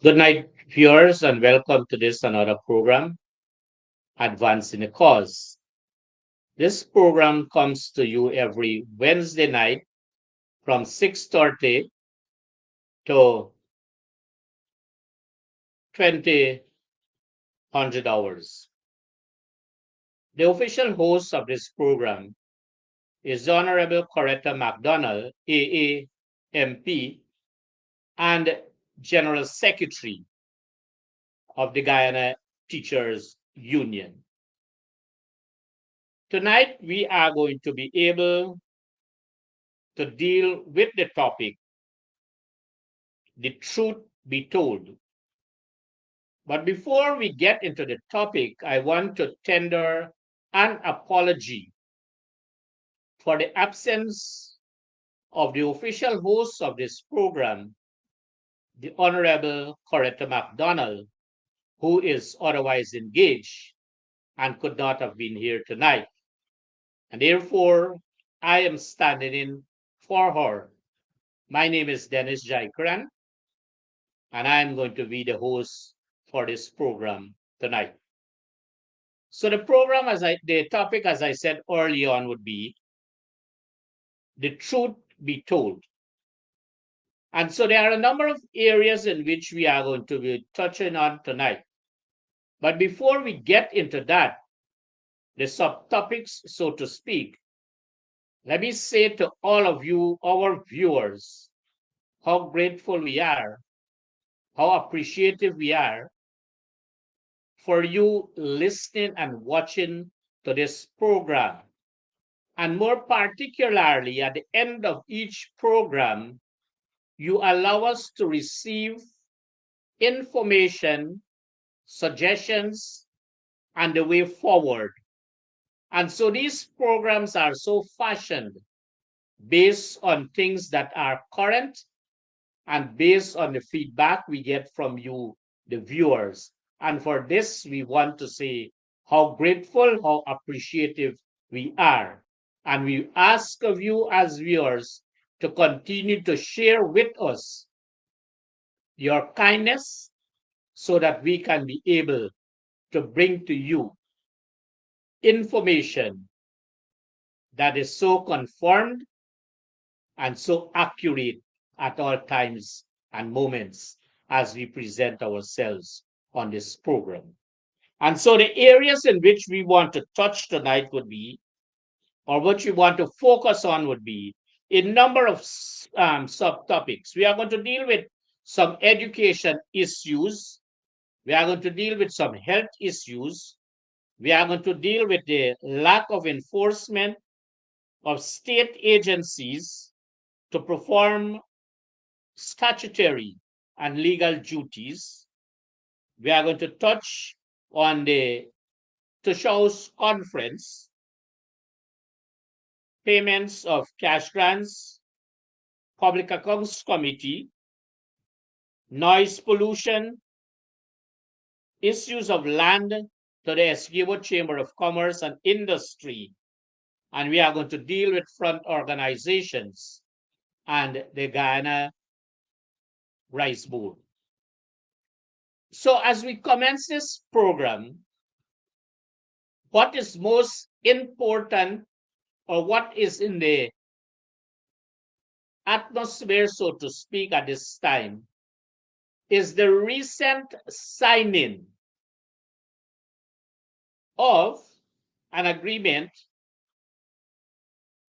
Good night, viewers, and welcome to this another program, Advancing the Cause. This program comes to you every Wednesday night from 6:30 to 20:00 hours. The official host of this program is Honorable Coretta McDonald, AAMP, and General Secretary of the Guyana Teachers Union. Tonight, we are going to be able to deal with the topic, the truth be told. But before we get into the topic, I want to tender an apology for the absence of the official host of this program, the Honorable Coretta McDonald, who is otherwise engaged and could not have been here tonight. And therefore, I am standing in for her. My name is Dennis Jaikran, and I am going to be the host for this program tonight. So the topic, as I said early on, would be the truth be told. And so there are a number of areas in which we are going to be touching on tonight. But before we get into that, the subtopics, so to speak, let me say to all of you, our viewers, how grateful we are, how appreciative we are for you listening and watching to this program. And more particularly, at the end of each program, you allow us to receive information, suggestions, and the way forward. And so these programs are so fashioned based on things that are current and based on the feedback we get from you, the viewers. And for this, we want to say how grateful, how appreciative we are. And we ask of you as viewers to continue to share with us your kindness so that we can be able to bring to you information that is so conformed and so accurate at all times and moments as we present ourselves on this program. And so the areas in which we want to touch tonight would be, or what we want to focus on would be, a number of subtopics. We are going to deal with some education issues. We are going to deal with some health issues. We are going to deal with the lack of enforcement of state agencies to perform statutory and legal duties. We are going to touch on the Tushau's conference, payments of cash grants, public accounts committee, noise pollution, issues of land to the Essequibo Chamber of Commerce and Industry. And we are going to deal with front organizations and the Guyana Rice Board. So as we commence this program, what is most important or what is in the atmosphere, so to speak, at this time is the recent signing of an agreement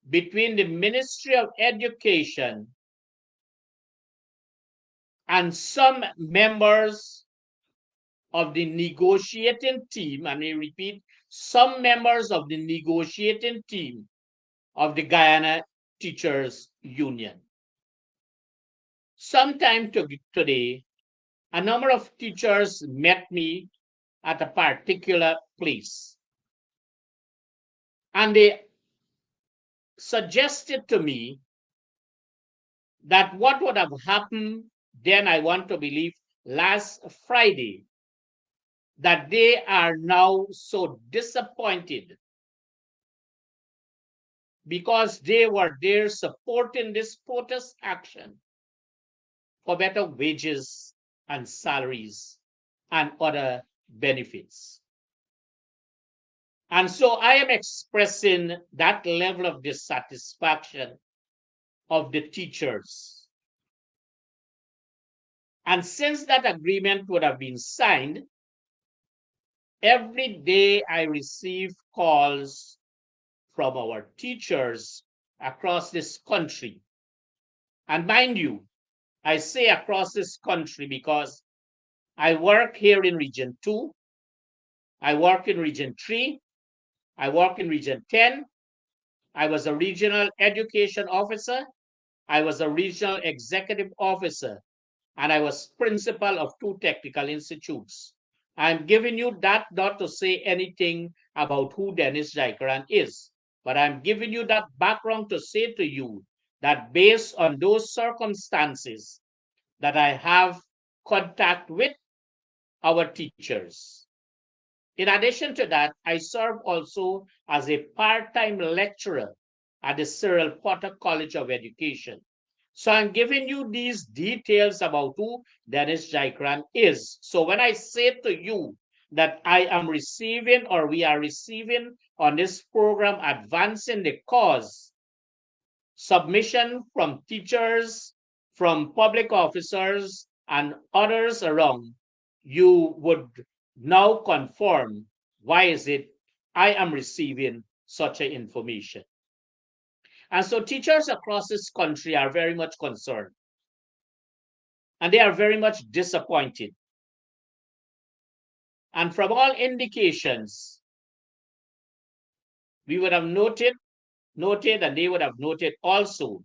between the Ministry of Education and some members of the negotiating team, and I repeat, some members of the negotiating team of the Guyana Teachers Union. Sometime today, a number of teachers met me at a particular place. And they suggested to me that what would have happened then, I want to believe, last Friday, that they are now so disappointed because they were there supporting this protest action for better wages and salaries and other benefits. And so I am expressing that level of dissatisfaction of the teachers. And since that agreement would have been signed, every day I receive calls from our teachers across this country. And mind you, I say across this country because I work here in Region 2, I work in Region 3, I work in Region 10, I was a regional education officer, I was a regional executive officer, and I was principal of 2 technical institutes. I'm giving you that not to say anything about who Dennis Jaikaran is, but I'm giving you that background to say to you that based on those circumstances that I have contact with our teachers. In addition to that, I serve also as a part-time lecturer at the Cyril Potter College of Education. So I'm giving you these details about who Dennis Jaikaran is. So when I say to you that I am receiving or we are receiving on this program Advancing the Cause, submission from teachers, from public officers, and others around, you would now confirm why is it I am receiving such an information. And so teachers across this country are very much concerned. And they are very much disappointed. And from all indications, we would have noted, and they would have noted also,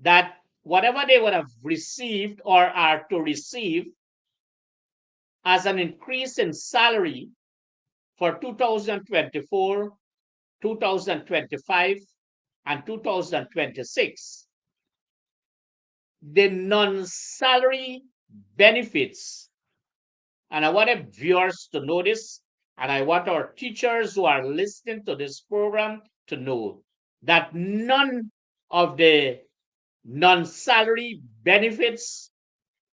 that whatever they would have received or are to receive as an increase in salary for 2024, 2025, and 2026, the non-salary benefits, and I want viewers to notice, and I want our teachers who are listening to this program to know that none of the non-salary benefits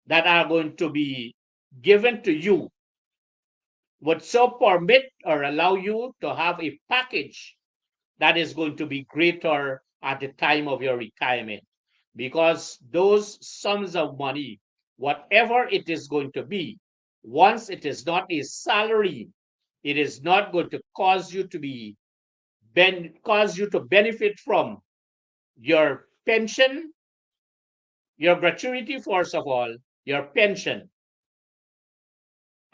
that are going to be given to you would so permit or allow you to have a package that is going to be greater at the time of your retirement. Because those sums of money, whatever it is going to be, once it is not a salary, it is not going to cause you to benefit from your pension, your gratuity, first of all, your pension.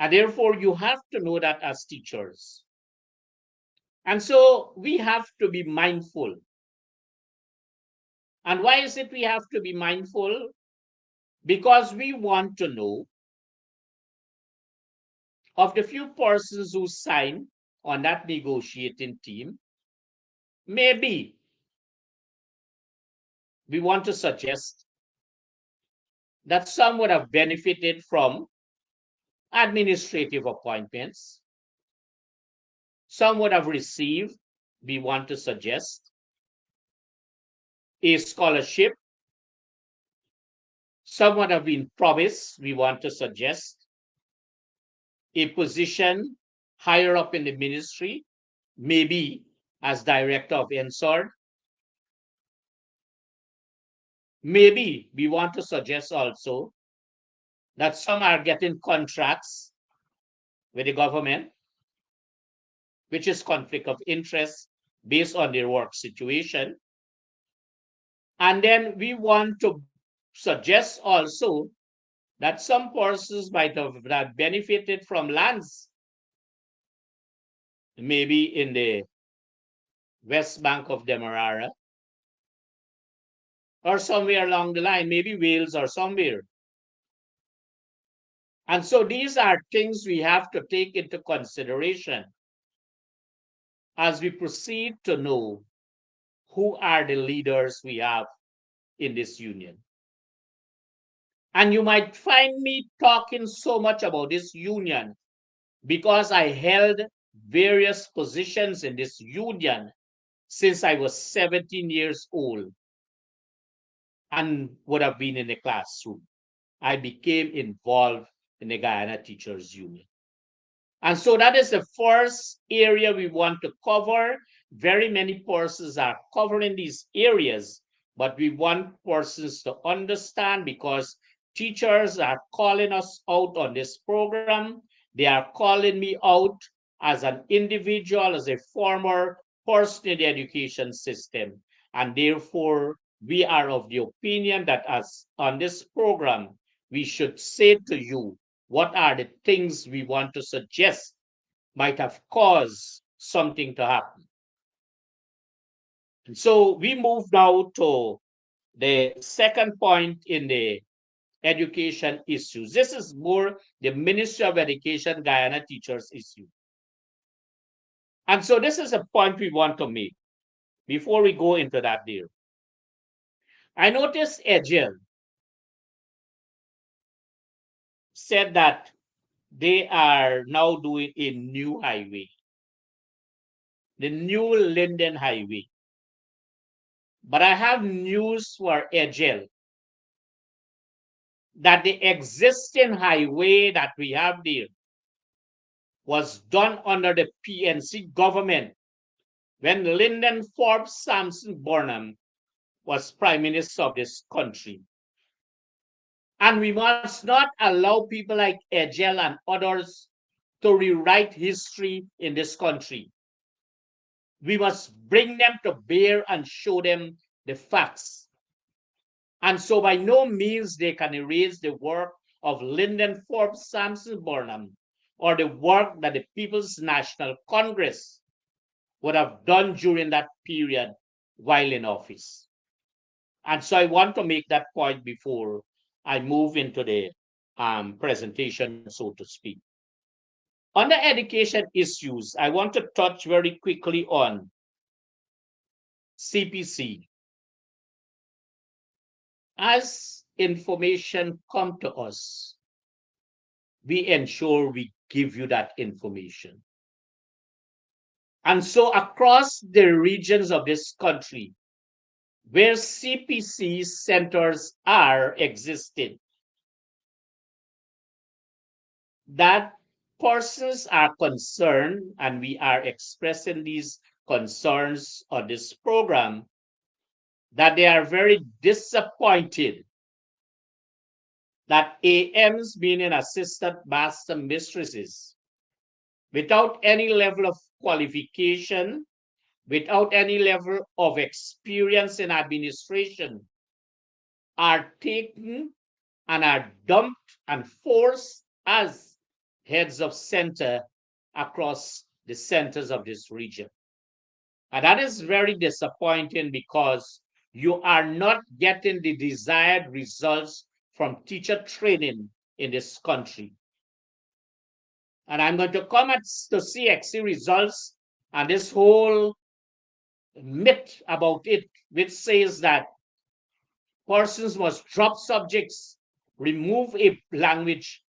And therefore, you have to know that as teachers. And so we have to be mindful. And why is it we have to be mindful? Because we want to know of the few persons who sign on that negotiating team. Maybe we want to suggest that some would have benefited from administrative appointments. Some would have received, we want to suggest, a scholarship. Some would have been promised, we want to suggest, a position higher up in the ministry, maybe as director of NSORD. Maybe we want to suggest also that some are getting contracts with the government, which is conflict of interest based on their work situation. And then we want to suggest also that some persons might have benefited from lands, maybe in the west bank of Demerara, or somewhere along the line, maybe Wales or somewhere. And so these are things we have to take into consideration as we proceed to know who are the leaders we have in this union. And you might find me talking so much about this union because I held various positions in this union since I was 17 years old and would have been in the classroom. I became involved in the Guyana Teachers Union. And so that is the first area we want to cover. Very many persons are covering these areas, but we want persons to understand because teachers are calling us out on this program. They are calling me out as an individual, as a former person in the education system. And therefore, we are of the opinion that as on this program, we should say to you what are the things we want to suggest might have caused something to happen. And so we move now to the second point in the education issues. This is more the Ministry of Education Guyana teachers issue. And so this is a point we want to make before we go into that there. I noticed Edgel said that they are now doing a new highway, the new Linden Highway. But I have news for Edgel that the existing highway that we have there was done under the PNC government when Lyndon Forbes Sampson Burnham was Prime Minister of this country. And we must not allow people like Edgel and others to rewrite history in this country. We must bring them to bear and show them the facts. And so by no means they can erase the work of Lyndon Forbes Sampson Burnham or the work that the People's National Congress would have done during that period while in office. And so I want to make that point before I move into the presentation, so to speak. On the education issues, I want to touch very quickly on CPC. As information come to us, we ensure we give you that information. And so across the regions of this country, where CPC centers are existing, that persons are concerned, and we are expressing these concerns on this program, that they are very disappointed that AMs, meaning assistant master mistresses, without any level of qualification, without any level of experience in administration, are taken and are dumped and forced as heads of center across the centers of this region. And that is very disappointing because you are not getting the desired results from teacher training in this country. And I'm going to come at the CXC results and this whole myth about it, which says that persons must drop subjects, remove a language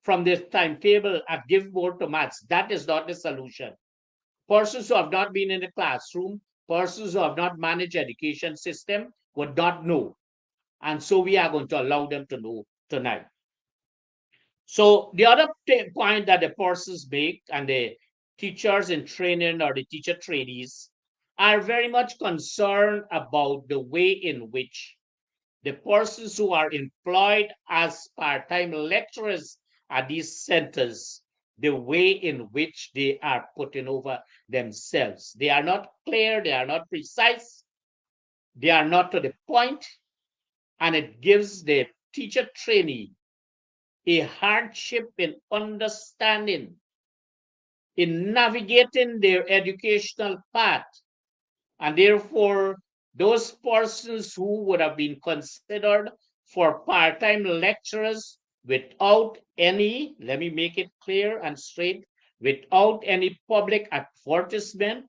from the timetable, and give more to maths. That is not the solution. Persons who have not been in the classroom, persons who have not managed education system would not know. And so we are going to allow them to know tonight. So the other point that the persons make and the teachers in training or the teacher trainees are very much concerned about the way in which the persons who are employed as part-time lecturers at these centers, the way in which they are putting over themselves. They are not clear, they are not precise, they are not to the point, and it gives the teacher trainee a hardship in understanding, in navigating their educational path. And therefore, those persons who would have been considered for part-time lecturers without any, let me make it clear and straight, without any public advertisement,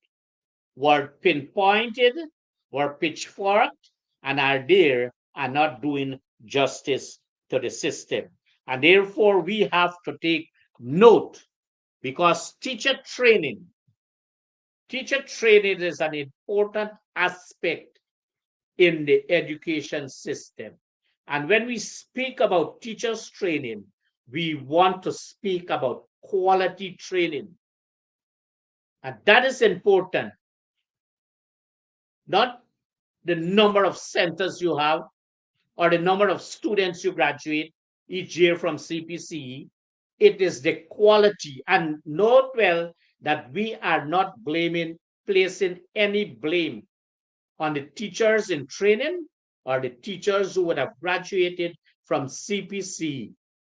were pinpointed, were pitchforked, and are there and not doing justice to the system. And therefore, we have to take note because teacher training is an important aspect in the education system. And when we speak about teachers training, we want to speak about quality training. And that is important. Not the number of centers you have or the number of students you graduate each year from CPCE. It is the quality. And note well that we are not placing any blame on the teachers in training or the teachers who would have graduated from CPC.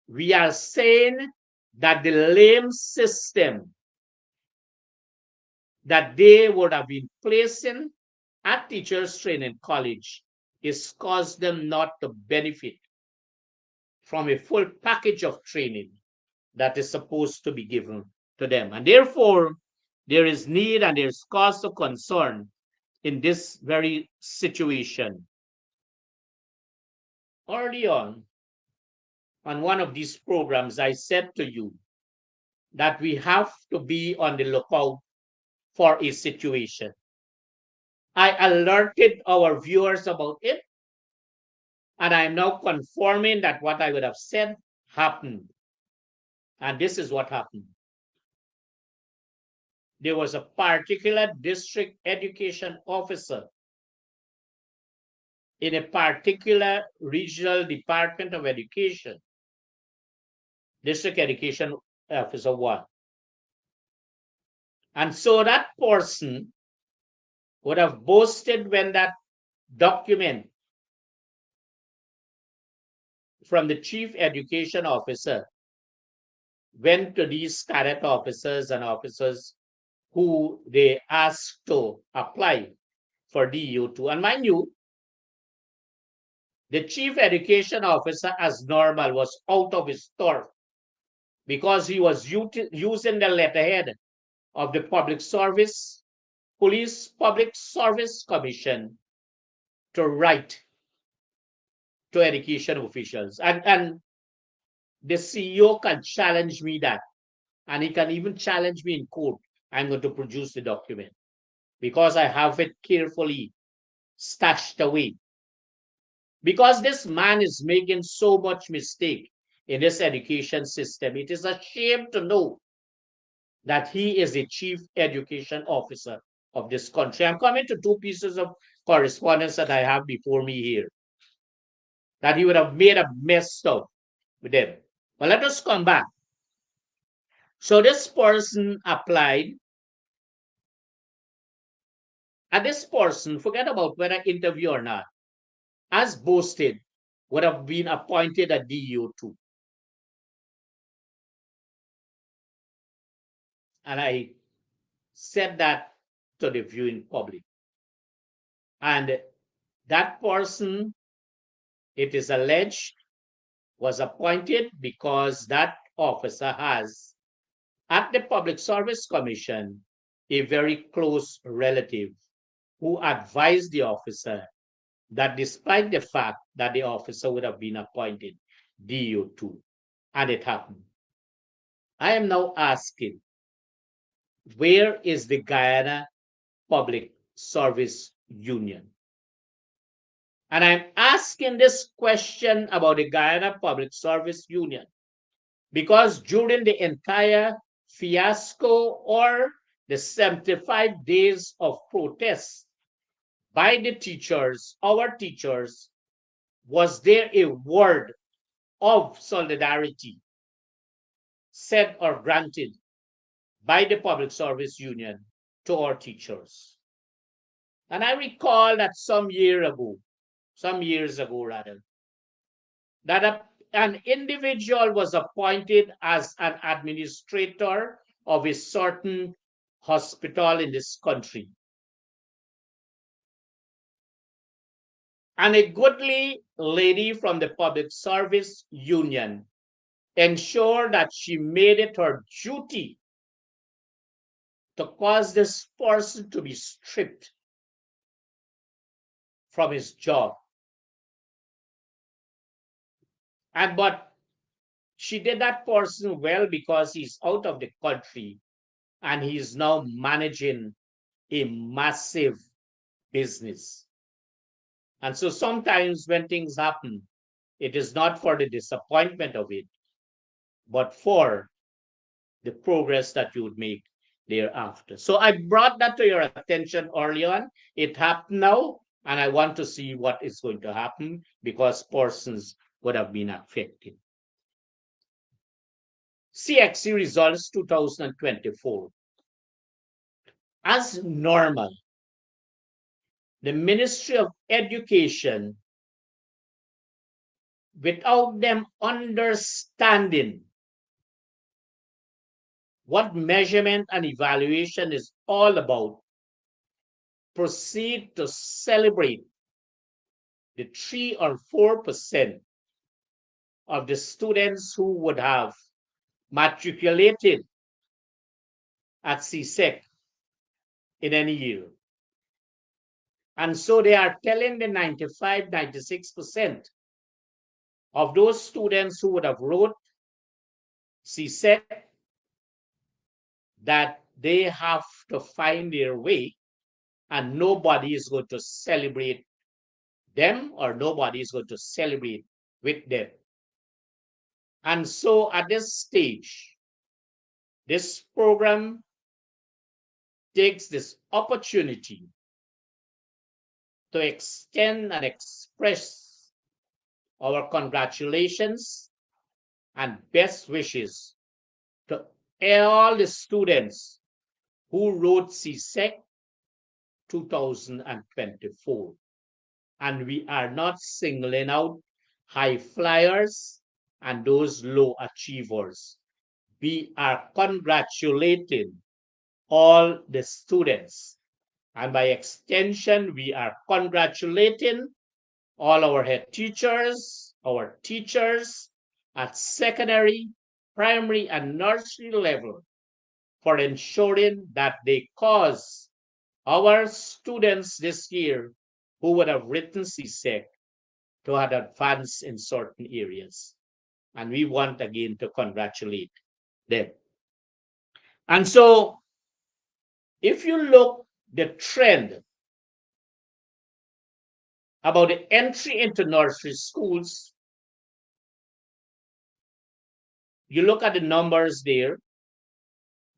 We are saying that the lame system that they would have been placing at teachers training college is caused them not to benefit from a full package of training that is supposed to be given to them. And therefore, there is need and there's cause of concern in this very situation. Early on one of these programs, I said to you that we have to be on the lookout for a situation. I alerted our viewers about it, and I am now confirming that what I would have said happened. And this is what happened. There was a particular district education officer in a particular regional department of education, district education officer 1. And so that person would have boasted when that document from the chief education officer went to these cadet officers and officers who they asked to apply for DU2. And mind you, the chief education officer, as normal, was out of his turf because he was using the letterhead of the Police Public Service Commission to write to education officials. And the CEO can challenge me that. And he can even challenge me in court. I'm going to produce the document because I have it carefully stashed away. Because this man is making so much mistake in this education system, it is a shame to know that he is a chief education officer of this country. I'm coming to 2 pieces of correspondence that I have before me here that he would have made a mess of with them. But let us come back. So this person applied, and this person, forget about whether interview or not, as boasted, would have been appointed a DU2. And I said that to the viewing public. And that person, it is alleged, was appointed because that officer has, at the Public Service Commission, a very close relative who advised the officer that despite the fact that the officer would have been appointed DU2, and it happened. I am now asking, where is the Guyana Public Service Union? And I'm asking this question about the Guyana Public Service Union because during the entire fiasco or the 75 days of protest by the teachers, our teachers, was there a word of solidarity said or granted by the Public Service Union to our teachers? And I recall that some years ago rather, that an individual was appointed as an administrator of a certain hospital in this country. And a goodly lady from the Public Service Union ensured that she made it her duty to cause this person to be stripped from his job. But she did that person well because he's out of the country and he's now managing a massive business. And so sometimes when things happen, It is not for the disappointment of it, but for the progress that you would make thereafter. So I brought that to your attention early on. It happened now, and I want to see what is going to happen because persons would have been affected. CXC results 2024. As normal, the Ministry of Education, without them understanding what measurement and evaluation is all about, proceed to celebrate the 3 or 4% of the students who would have matriculated at CSEC in any year. And so they are telling the 95, 96% of those students who would have wrote CSEC that they have to find their way and nobody is going to celebrate them or nobody is going to celebrate with them. And so at this stage, this program takes this opportunity to extend and express our congratulations and best wishes to all the students who wrote CSEC 2024. And we are not singling out high flyers and those low achievers. We are congratulating all the students. And by extension, we are congratulating all our head teachers, our teachers at secondary, primary, and nursery level for ensuring that they cause our students this year who would have written CSEC to have advanced in certain areas. And we want again to congratulate them. And so if you look the trend about the entry into nursery schools, you look at the numbers there.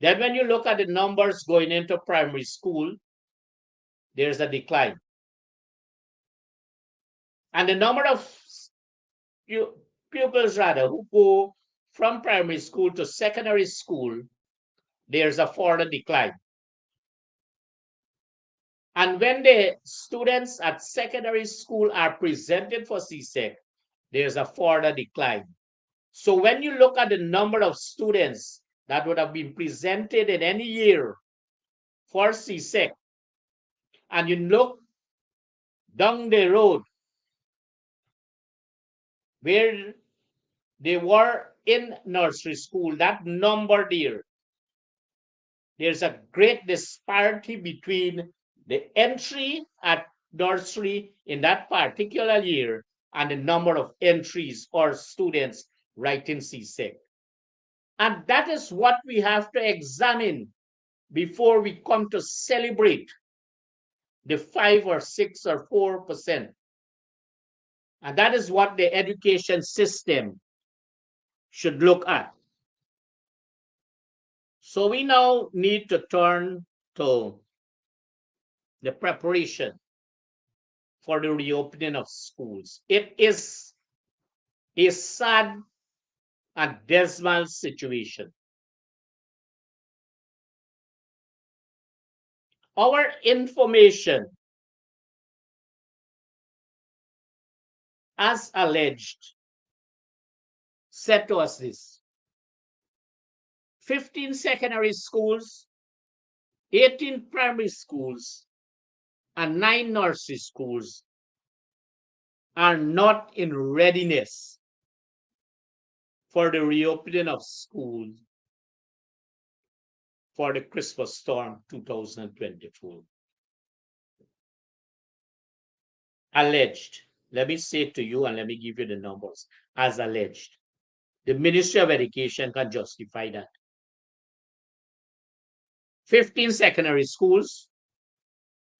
Then when you look at the numbers going into primary school, there's a decline. And the number of pupils rather who go from primary school to secondary school, there's a further decline. And when the students at secondary school are presented for CSEC, there's a further decline. So when you look at the number of students that would have been presented in any year for CSEC, and you look down the road where they were in nursery school, that number there's a great disparity between the entry at nursery in that particular year and the number of entries or students writing CSEC. And that is what we have to examine before we come to celebrate the 5 or 6 or 4%. And that is what the education system should look at. So we now need to turn to the preparation for the reopening of schools. It is a sad and dismal situation. Our information, as alleged, said to us this: 15 secondary schools, 18 primary schools, and 9 nursery schools are not in readiness for the reopening of schools for the Christmas storm 2024. Alleged. Let me say to you and let me give you the numbers. As alleged. The Ministry of Education can justify that. 15 secondary schools,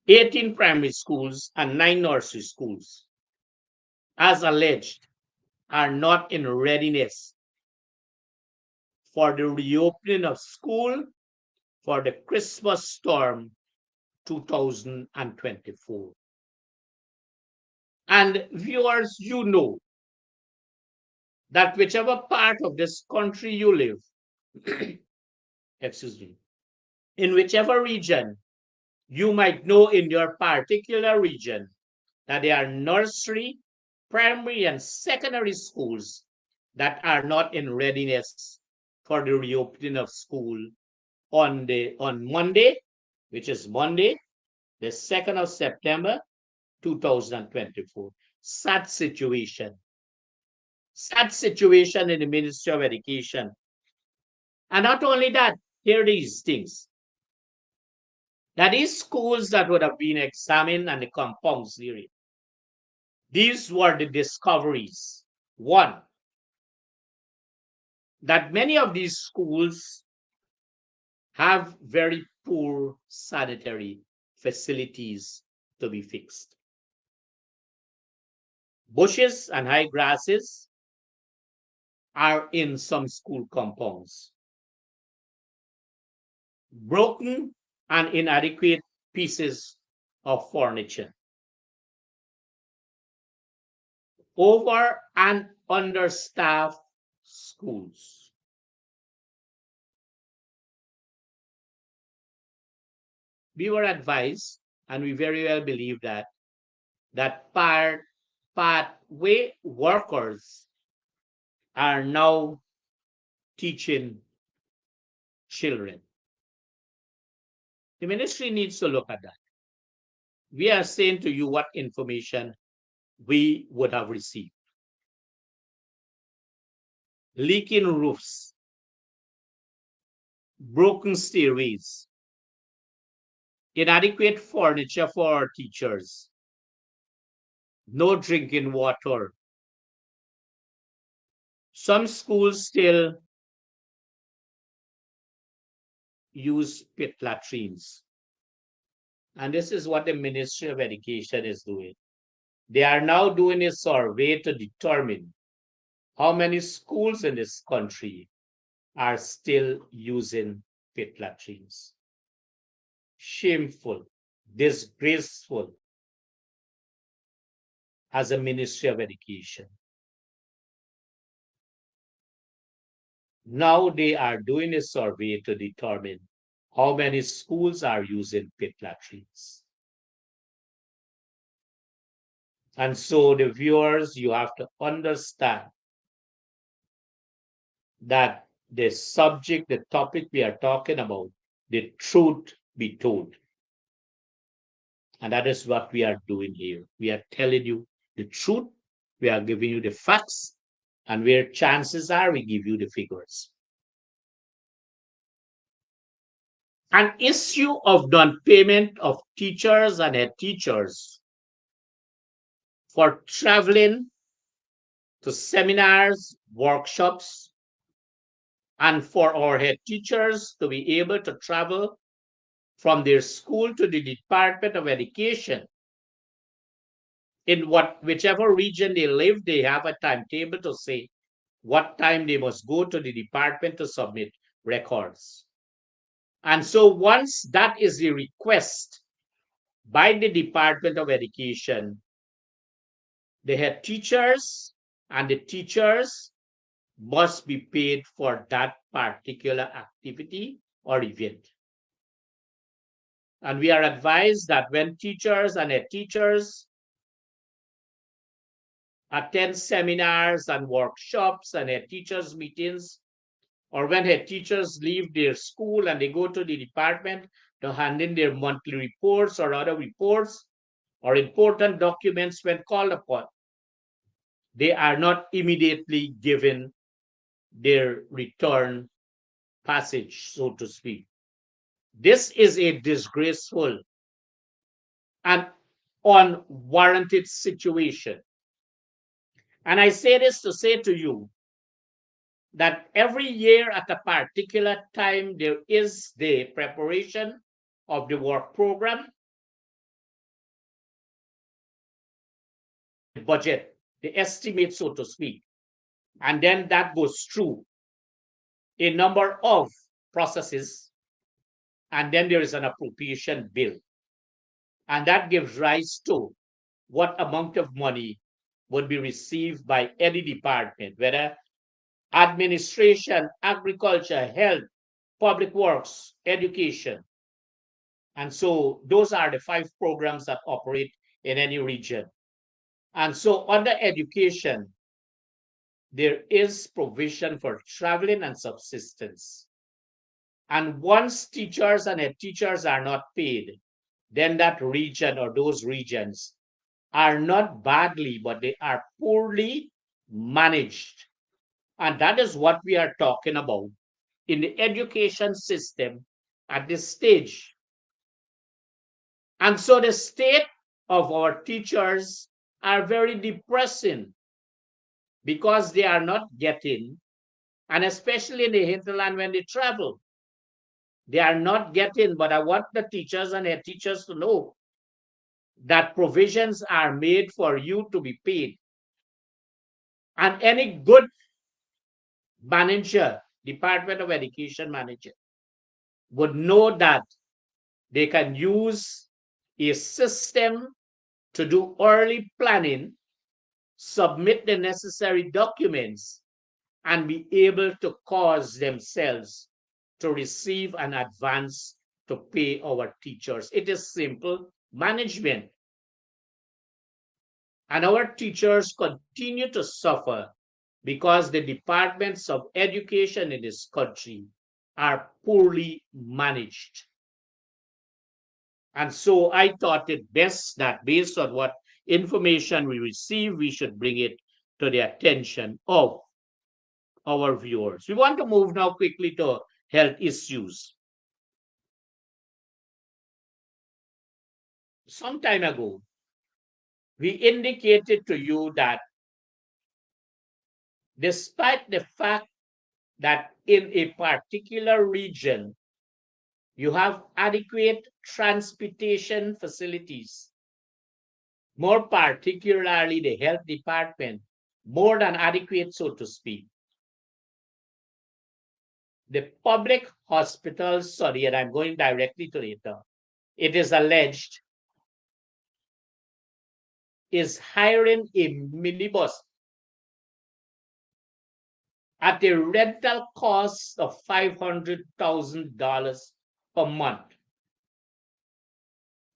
18 primary schools, and 9 nursery schools. As alleged. are not in readiness for the reopening of school for the Christmas storm 2024. And viewers, you know that whichever part of this country you live, excuse me, in whichever region, you might know in your particular region that there are nursery, primary, and secondary schools that are not in readiness for the reopening of school on Monday, which is Monday, the 2nd of September, 2024. Sad situation. Sad situation in the Ministry of Education. And not only that, here are these things. That these schools that would have been examined and the compounds theory, these were the discoveries. One, that many of these schools have very poor sanitary facilities to be fixed. Bushes and high grasses are in some school compounds. Broken and inadequate pieces of furniture. Over and understaffed schools. We were advised, and we very well believe that pathway workers are now teaching children. The ministry needs to look at that. We are saying to you what information we would have received. Leaking roofs, broken stairways, inadequate furniture for our teachers, no drinking water. Some schools still use pit latrines. And this is what the Ministry of Education is doing. They are now doing a survey to determine how many schools in this country are still using pit latrines. Shameful, disgraceful as a Ministry of Education. Now they are doing a survey to determine how many schools are using pit latrines. And so the viewers, you have to understand that the subject, the topic we are talking about, the truth be told. And that is what we are doing here. We are telling you the truth. We are giving you the facts. And where chances are, we give you the figures. An issue of non-payment of teachers and head teachers for traveling to seminars, workshops, and for our head teachers to be able to travel from their school to the Department of Education. In whichever region they live, they have a timetable to say what time they must go to the department to submit records. And so once that is the request by the Department of Education, the head teachers and the teachers must be paid for that particular activity or event. And we are advised that when teachers and head teachers attend seminars and workshops and head teachers meetings, or when head teachers leave their school and they go to the department to hand in their monthly reports or other reports or important documents when called upon, they are not immediately given their return passage, so to speak. This is a disgraceful and unwarranted situation. And I say this to say to you that every year at a particular time, there is the preparation of the work program, budget, the estimate, so to speak. And then that goes through a number of processes. And then there is an appropriation bill. And that gives rise to what amount of money would be received by any department, whether administration, agriculture, health, public works, education. And so those are the 5 programs that operate in any region. And so under education, there is provision for traveling and subsistence. And once teachers and head teachers are not paid, then that region or those regions are not badly, but they are poorly managed. And that is what we are talking about in the education system at this stage. And so the state of our teachers are very depressing because they are not getting, and especially in the hinterland when they travel, they are not getting. But I want the teachers and their teachers to know that provisions are made for you to be paid. And any good manager, Department of Education manager, would know that they can use a system to do early planning, submit the necessary documents, and be able to cause themselves to receive an advance to pay our teachers. It is simple management. And our teachers continue to suffer because the departments of education in this country are poorly managed. And so I thought it best that based on what information we receive, we should bring it to the attention of our viewers. We want to move now quickly to health issues. Some time ago, we indicated to you that despite the fact that in a particular region, you have adequate transportation facilities, more particularly the health department, more than adequate, so to speak. The public hospitals, sorry, and I'm going directly to it, it is alleged, is hiring a minibus at a rental cost of $500,000 per month.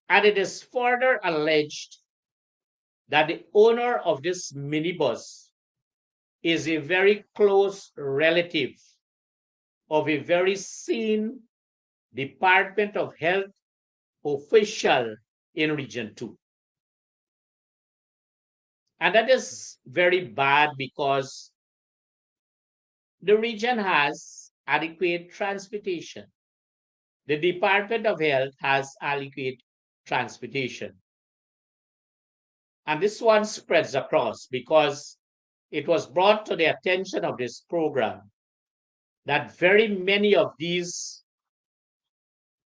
And it is further alleged that the owner of this minibus is a very close relative of a very senior Department of Health official in Region 2. And that is very bad because the region has adequate transportation. The Department of Health has adequate transportation. And this one spreads across because it was brought to the attention of this program that very many of these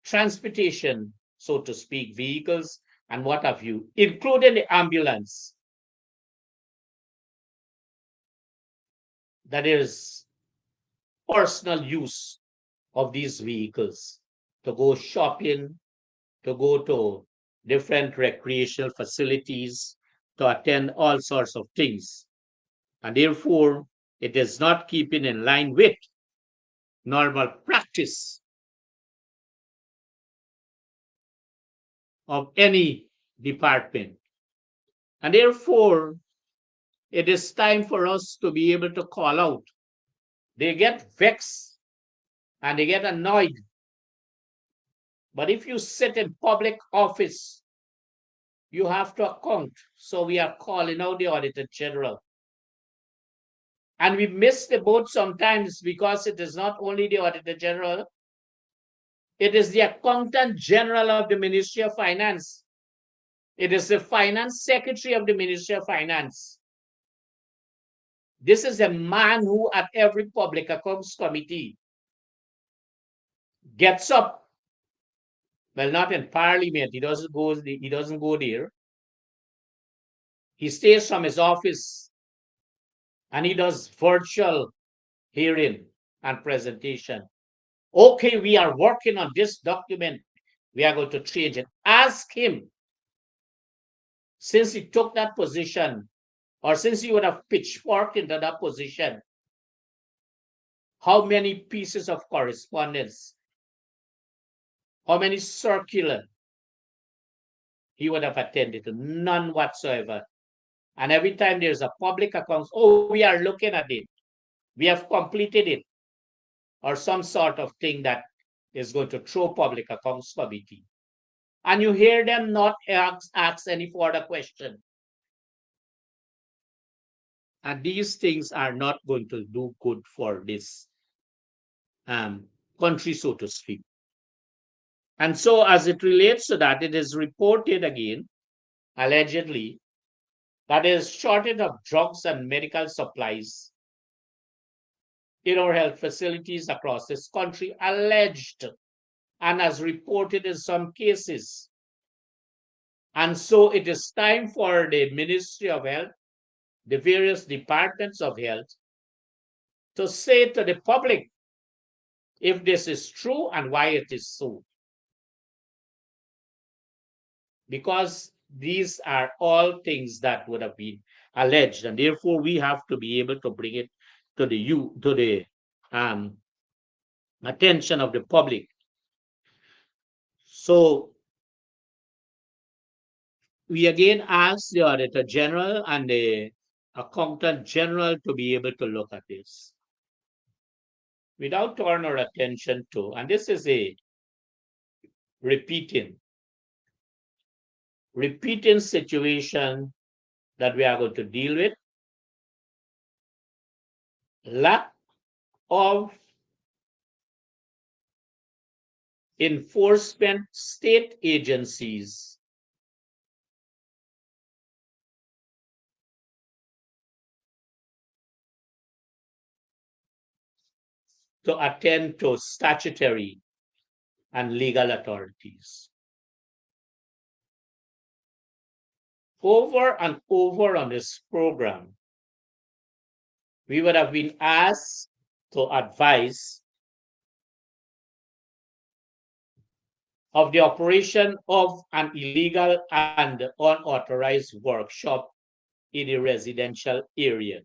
transportation, so to speak, vehicles and what have you, including the ambulance, that is personal use of these vehicles to go shopping, to go to different recreational facilities, to attend all sorts of things. And therefore, it is not keeping in line with normal practice of any department. And therefore, it is time for us to be able to call out. They get vexed and they get annoyed. But if you sit in public office, you have to account. So we are calling out the Auditor General. And we miss the boat sometimes because it is not only the Auditor General, it is the Accountant General of the Ministry of Finance. It is the Finance Secretary of the Ministry of Finance. This is a man who at every Public Accounts Committee gets up. Well, not in Parliament. He doesn't go there. He stays from his office and he does virtual hearing and presentation. Okay, we are working on this document. We are going to change it. Ask him, since he took that position, or since he would have pitchforked into that position, how many pieces of correspondence, how many circular he would have attended to? None whatsoever. And every time there's a public account, oh, we are looking at it. We have completed it, or some sort of thing that is going to throw public accounts committee. And you hear them not ask any further question. And these things are not going to do good for this country, so to speak. And so, as it relates to that, it is reported again, allegedly, that there is shortage of drugs and medical supplies in our health facilities across this country, alleged and as reported in some cases. And so it is time for the Ministry of Health, the various departments of health, to say to the public if this is true and why it is so. Because these are all things that would have been alleged, and therefore we have to be able to bring it to the attention of the public. So we again ask the Auditor General and the Accountant General to be able to look at this. Without turning our attention to, and this is a repeating situation that we are going to deal with, lack of enforcement state agencies to attend to statutory and legal authorities. Over and over on this program, we would have been asked to advise of the operation of an illegal and unauthorized workshop in a residential area.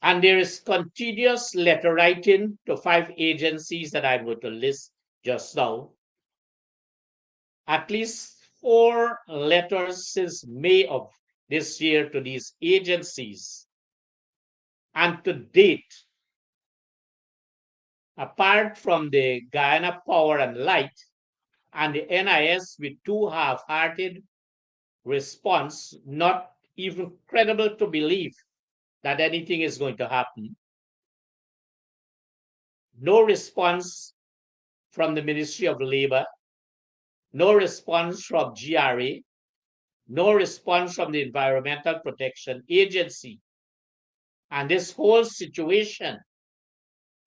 And there is continuous letter writing to 5 agencies that I'm going to list just now. At least 4 letters since May of this year to these agencies. And to date, apart from the Guyana Power and Light and the NIS with 2 half-hearted response, not even credible to believe that anything is going to happen. No response from the Ministry of Labor, no response from GRA, no response from the Environmental Protection Agency. And this whole situation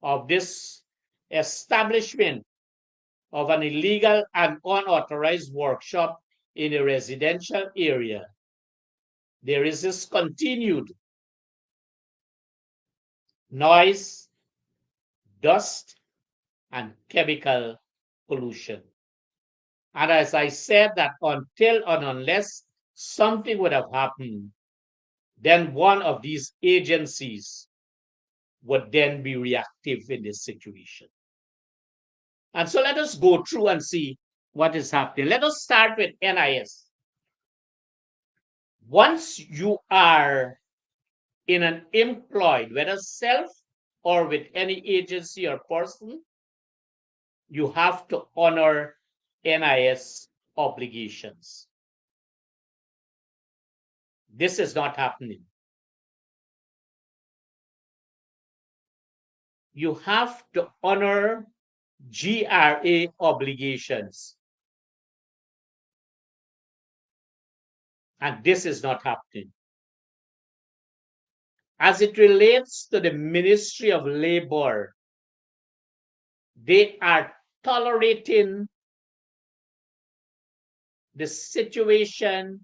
of this establishment of an illegal and unauthorized workshop in a residential area, there is this continued noise, dust, and chemical pollution. And as I said, that until and unless something would have happened, then one of these agencies would then be reactive in this situation. And so let us go through and see what is happening. Let us start with NIS. Once you are in an employed, whether self or with any agency or person, you have to honor NIS obligations. This is not happening. You have to honor GRA obligations. And this is not happening. As it relates to the Ministry of Labor, they are tolerating the situation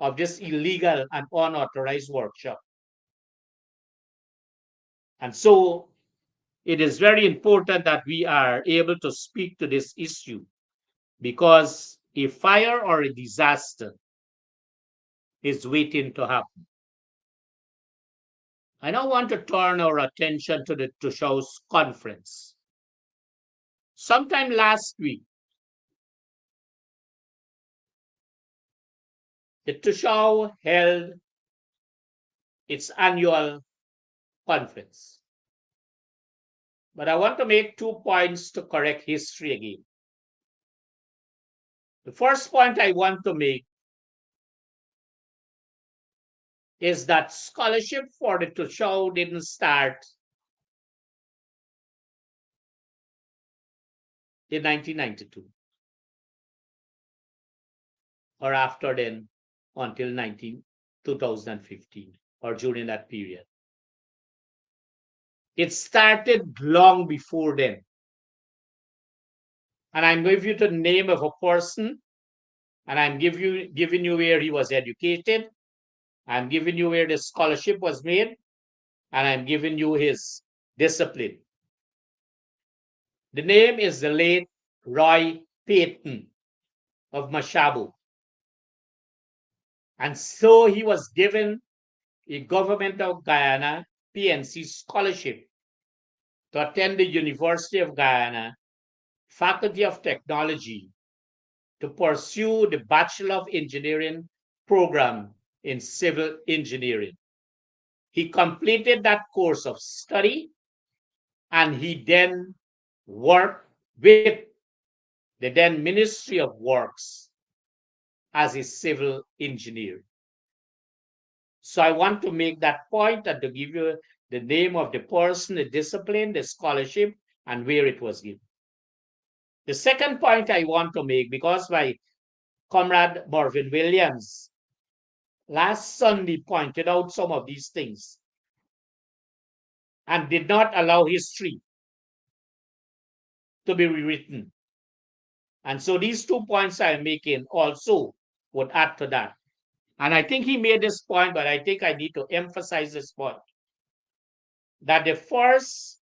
of this illegal and unauthorized workshop. And so it is very important that we are able to speak to this issue, because a fire or a disaster is waiting to happen. I now want to turn our attention to the Tushau's conference. Sometime last week, the Tushau held its annual conference. But I want to make 2 points to correct history again. The first point I want to make is that scholarship for the Tushau didn't start in 1992 or after then until 2015 or during that period. It started long before then. And I'm giving you the name of a person, and I'm giving you where he was educated. I'm giving you where the scholarship was made, and I'm giving you his discipline. The name is the late Roy Payton of Mashabo. And so he was given a Government of Guyana PNC scholarship to attend the University of Guyana Faculty of Technology to pursue the Bachelor of Engineering program in civil engineering. He completed that course of study, and he then worked with the then Ministry of Works as a civil engineer. So I want to make that point and to give you the name of the person, the discipline, the scholarship, and where it was given. The second point I want to make, because my comrade Marvin Williams last Sunday pointed out some of these things and did not allow history to be rewritten. And so these 2 points I'm making also would add to that. And I think he made this point, but I think I need to emphasize this point, that the first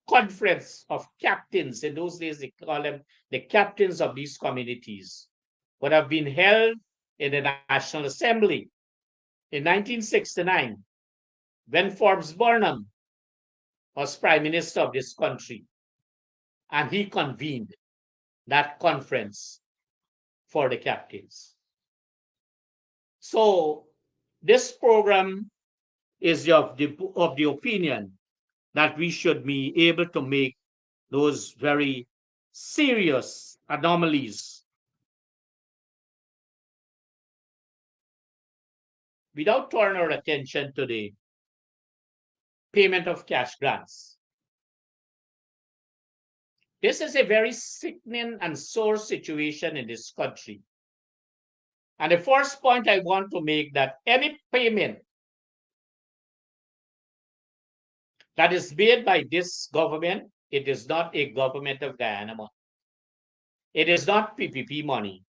conference of captains, in those days they call them the captains of these communities, would have been held in the National Assembly in 1969 when Forbes Burnham was Prime Minister of this country, and he convened that conference for the captains. So this program is of the opinion that we should be able to make those very serious anomalies without turning our attention to the payment of cash grants. This is a very sickening and sore situation in this country. And the first point I want to make, that any payment that is made by this government, it is not a Government of Guyana money. It is not PPP money.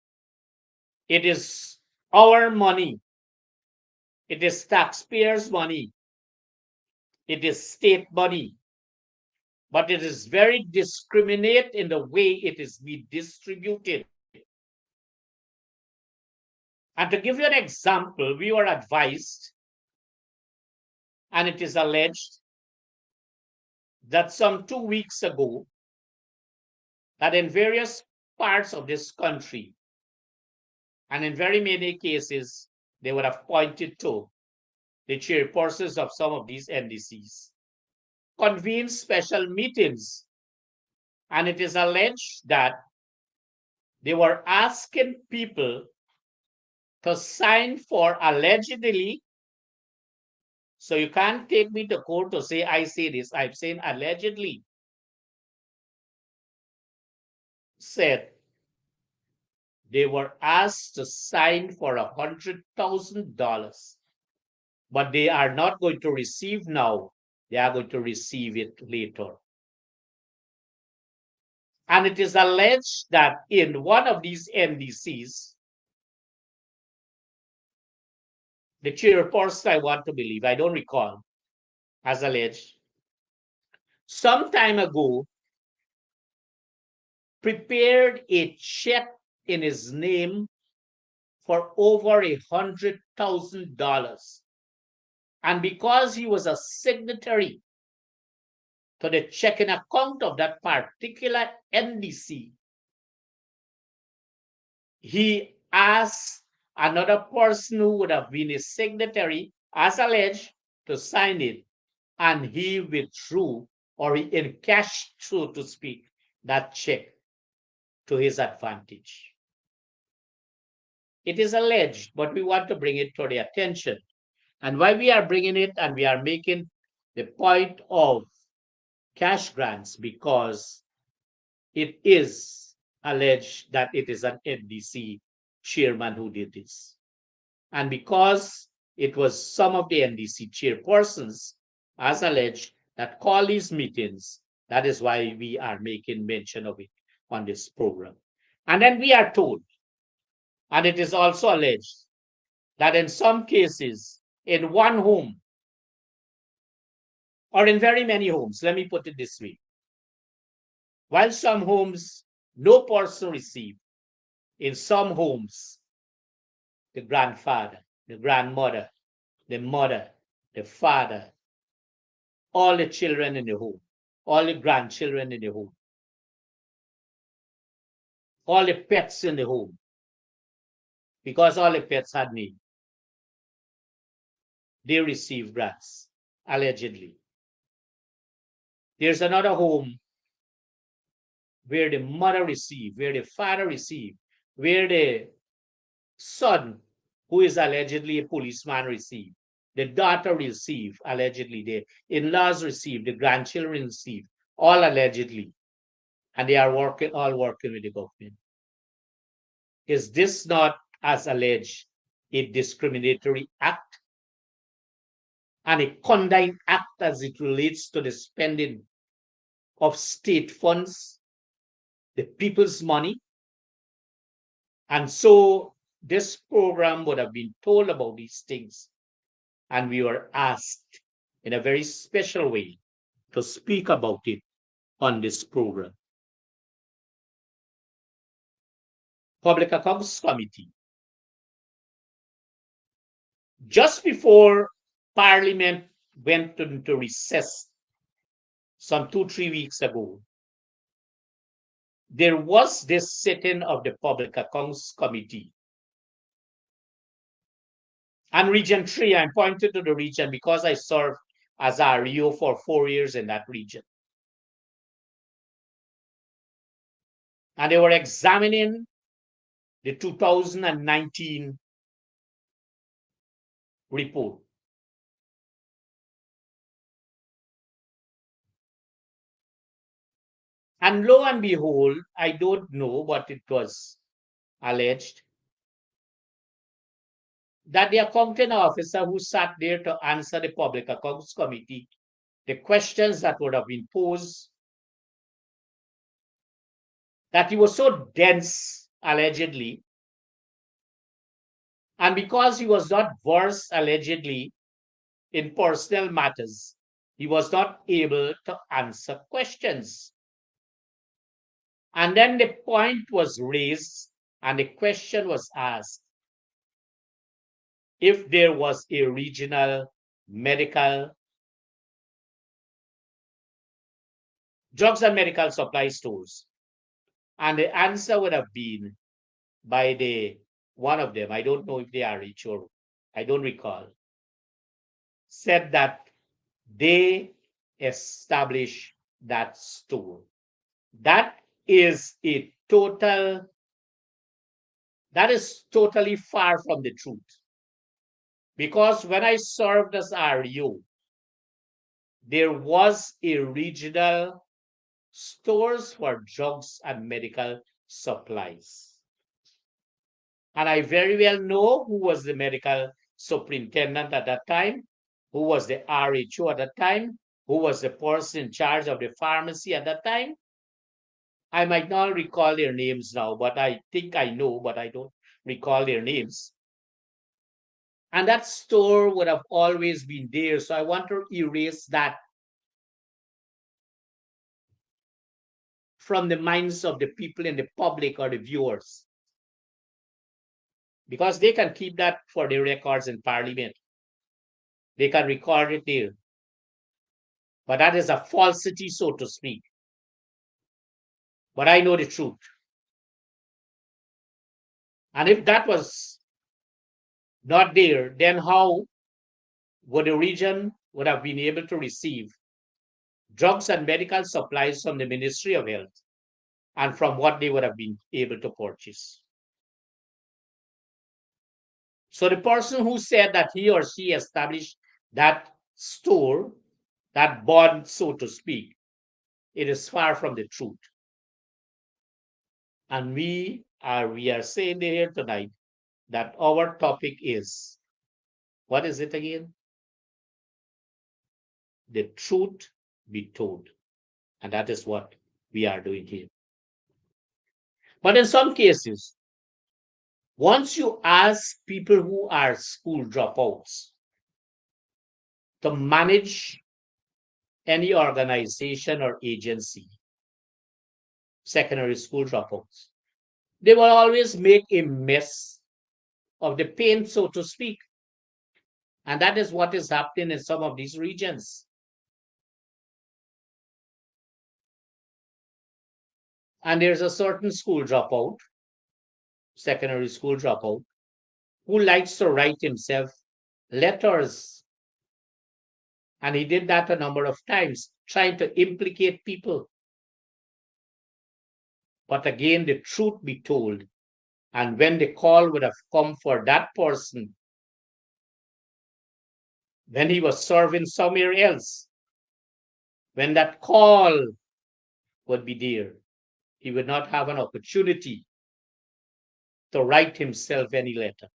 It is our money. It is taxpayers' money. It is state money. But it is very discriminate in the way it is being distributed. And to give you an example, we were advised, and it is alleged, that some 2 weeks ago, that in various parts of this country, and in very many cases, they would have pointed to the chairpersons of some of these NDCs, convened special meetings. And it is alleged that they were asking people to sign for, allegedly, so you can't take me to court to say I say this, I'm saying allegedly, said they were asked to sign for $100,000, but they are not going to receive now. They are going to receive it later. And it is alleged that in one of these NDCs, the chairperson, I want to believe, I don't recall, as alleged, some time ago prepared a check in his name for over $100,000. And because he was a signatory to the checking account of that particular NDC, he asked another person who would have been a signatory, as alleged, to sign it, and he withdrew, or he encashed, so to speak, that check to his advantage. It is alleged, but we want to bring it to the attention. And why we are bringing it and we are making the point of cash grants, because it is alleged that it is an NDC chairman who did this. And because it was some of the NDC chairpersons, as alleged, that call these meetings, that is why we are making mention of it on this program. And then we are told, and it is also alleged, that in some cases, in one home, or in very many homes, let me put it this way, while some homes no person received, in some homes, the grandfather, the grandmother, the mother, the father, all the children in the home, all the grandchildren in the home, all the pets in the home, because all the pets had need, they received grants, allegedly. There's another home where the mother received, where the father received, where the son, who is allegedly a policeman, received, the daughter received, allegedly, the in-laws received, the grandchildren received, all allegedly, and they are all working with the government. Is this not, as alleged, a discriminatory act and a condign act as it relates to the spending of state funds, the people's money? And so this program would have been told about these things, and we were asked in a very special way to speak about it on this program. Public Accounts Committee. Just before Parliament went into recess some 2-3 weeks ago, there was this sitting of the Public Accounts Committee. And Region 3, I'm pointing to the region because I served as REO for 4 years in that region. And they were examining the 2019 report. And lo and behold, I don't know what it was alleged, that the accounting officer who sat there to answer the Public Accounts Committee, the questions that would have been posed, that he was so dense, allegedly, and because he was not versed, allegedly, in personal matters, he was not able to answer questions. And then the point was raised and the question was asked if there was a regional medical drugs and medical supply stores. And the answer would have been by the one of them, I don't know if they are rich or I don't recall, said that they establish that store. That is totally far from the truth. Because when I served as REO, there was a regional stores for drugs and medical supplies. And I very well know who was the medical superintendent at that time, who was the RHO at that time, who was the person in charge of the pharmacy at that time. I might not recall their names now, but I think I know, but I don't recall their names. And that store would have always been there. So I want to erase that from the minds of the people in the public or the viewers, because they can keep that for their records in Parliament. They can record it there. But that is a falsity, so to speak. But I know the truth. And if that was not there, then how would the region would have been able to receive drugs and medical supplies from the Ministry of Health and from what they would have been able to purchase? So the person who said that he or she established that store, that bond, so to speak, it is far from the truth. And we are saying here tonight that our topic is, what is it again? The truth be told. And that is what we are doing here. But in some cases, once you ask people who are school dropouts to manage any organization or agency, secondary school dropouts, they will always make a mess of the paint, so to speak. And that is what is happening in some of these regions. And there's a certain school dropout, secondary school dropout, who likes to write himself letters. And he did that a number of times, trying to implicate people. But again, the truth be told, and when the call would have come for that person, when he was serving somewhere else, when that call would be there, he would not have an opportunity to write himself any letter.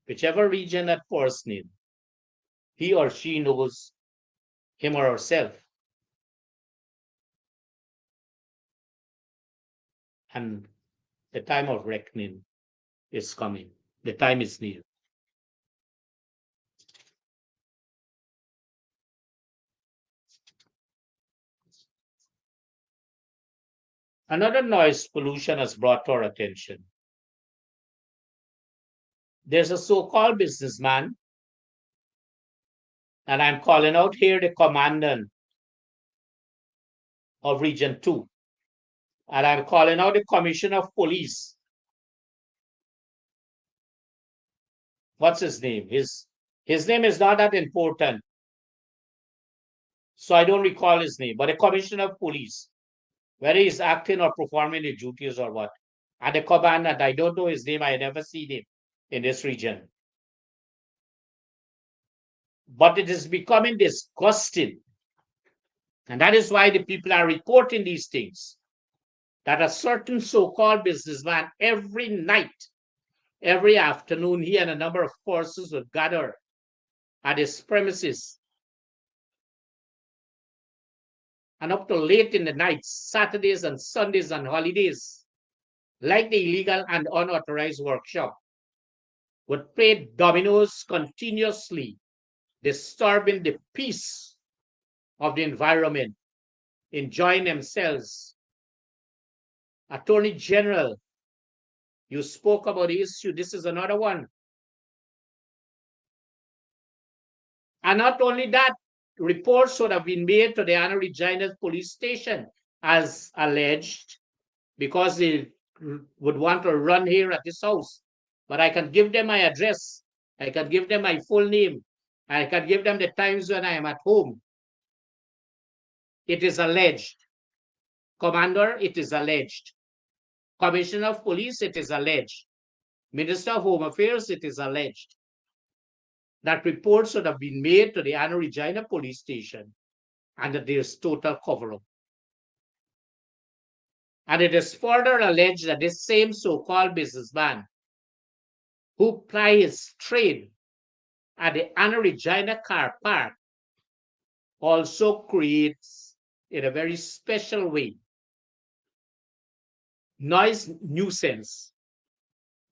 Whichever region that person in, he or she knows him or herself. And the time of reckoning is coming. The time is near. Another noise pollution has brought to our attention. There's a so-called businessman, and I'm calling out here the commandant of Region 2, and I'm calling out the commissioner of police. What's his name? His name is not that important, so I don't recall his name, but the commissioner of police, whether he's acting or performing the duties or what. And the commandant, I don't know his name, I never seen him in this region. But it is becoming disgusting. And that is why the people are reporting these things. That a certain so-called businessman, every night, every afternoon, he and a number of forces would gather at his premises. And up to late in the night, Saturdays and Sundays and holidays, like the illegal and unauthorized workshop, would play dominoes continuously, disturbing the peace of the environment, enjoying themselves. Attorney General, you spoke about the issue. This is another one. And not only that, reports would have been made to the Anna Regina police station as alleged, because they would want to run here at this house. But I can give them my address. I can give them my full name. I can give them the times when I am at home. It is alleged. Commander, it is alleged. Commissioner of Police, it is alleged. Minister of Home Affairs, it is alleged that reports would have been made to the Anna Regina police station and that there's total cover-up. And it is further alleged that this same so-called businessman who plies his trade at the Anna Regina car park also creates, in a very special way, noise nuisance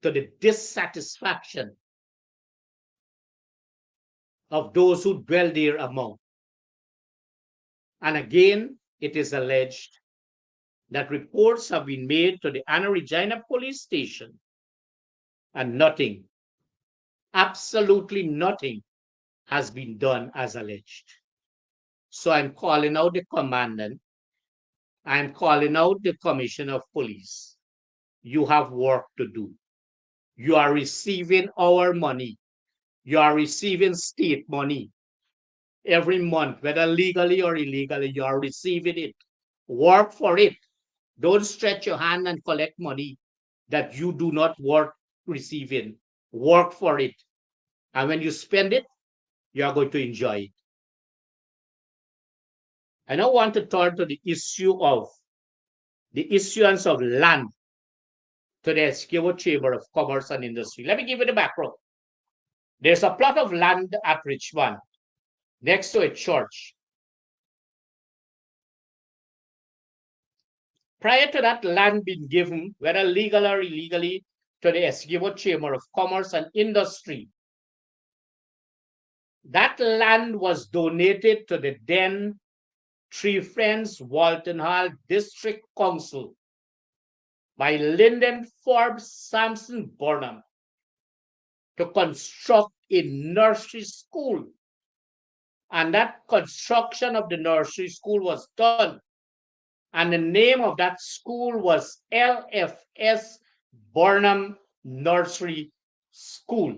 to the dissatisfaction of those who dwell there among. And again, it is alleged that reports have been made to the Anna Regina police station and nothing, absolutely nothing, has been done as alleged. So I'm calling out the commandant. I'm calling out the commissioner of police. You have work to do. You are receiving our money. You are receiving state money every month, whether legally or illegally, you are receiving it. Work for it. Don't stretch your hand and collect money that you do not work receiving. Work for it. And when you spend it, you are going to enjoy it. I now want to turn to the issue of the issuance of land to the Essequibo Chamber of Commerce and Industry. Let me give you the background. There's a plot of land at Richmond next to a church. Prior to that land being given, whether legal or illegally, to the Essequibo Chamber of Commerce and Industry, that land was donated to the then Three Friends Walton Hall District Council by Lyndon Forbes Sampson Burnham to construct a nursery school. And that construction of the nursery school was done. And the name of that school was LFS Burnham Nursery School.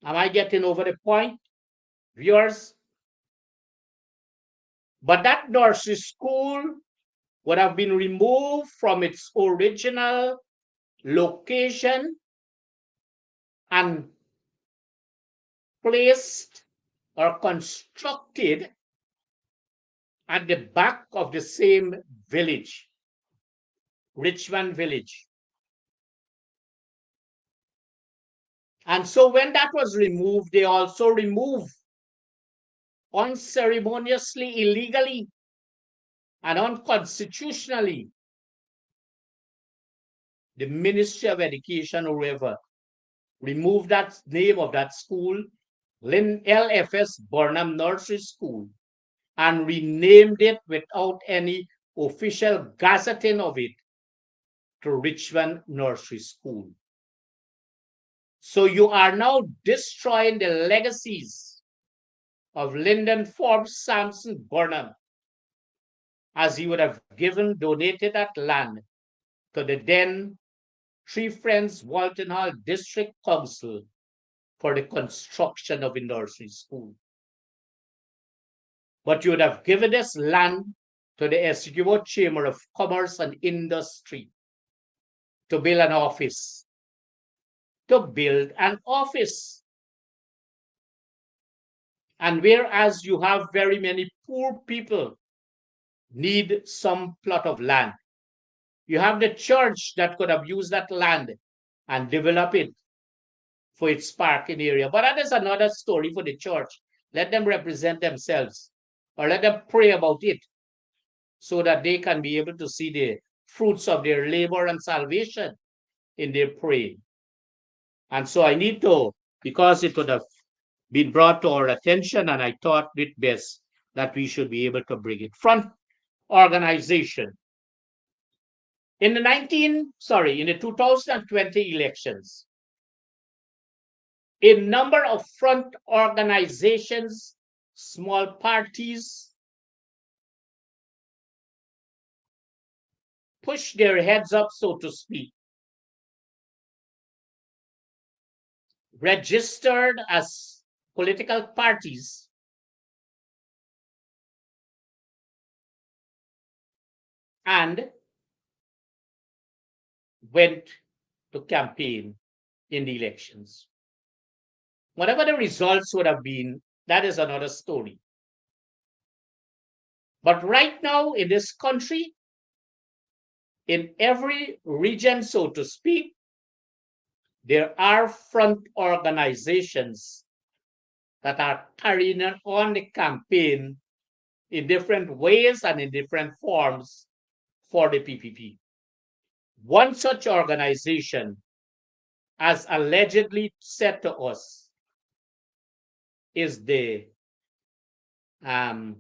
Am I getting over the point, viewers? But that nursery school would have been removed from its original location and placed or constructed at the back of the same village, Richmond Village. And so when that was removed, they also removed unceremoniously, illegally, and unconstitutionally the Ministry of Education or whoever removed that name of that school, LFS Burnham Nursery School, and renamed it without any official gazetting of it to Richmond Nursery School. So you are now destroying the legacies of Lyndon Forbes Sampson Burnham, as he would have donated that land to the then Three Friends Walton Hall District Council for the construction of a nursery school. But you would have given this land to the Essequibo Chamber of Commerce and Industry to build an office. And whereas you have very many poor people need some plot of land, you have the church that could have used that land and develop it for its parking area. But that is another story for the church. Let them represent themselves, or let them pray about it so that they can be able to see the fruits of their labor and salvation in their praying. And so I need to, because it could have been brought to our attention, and I thought it best that we should be able to bring it. Front organization. In the 2020 elections, a number of front organizations, small parties, pushed their heads up, so to speak, registered as political parties, and went to campaign in the elections. Whatever the results would have been, that is another story. But right now in this country, in every region, so to speak, there are front organizations that are carrying on the campaign in different ways and in different forms for the PPP. One such organization as allegedly said to us, is the, um,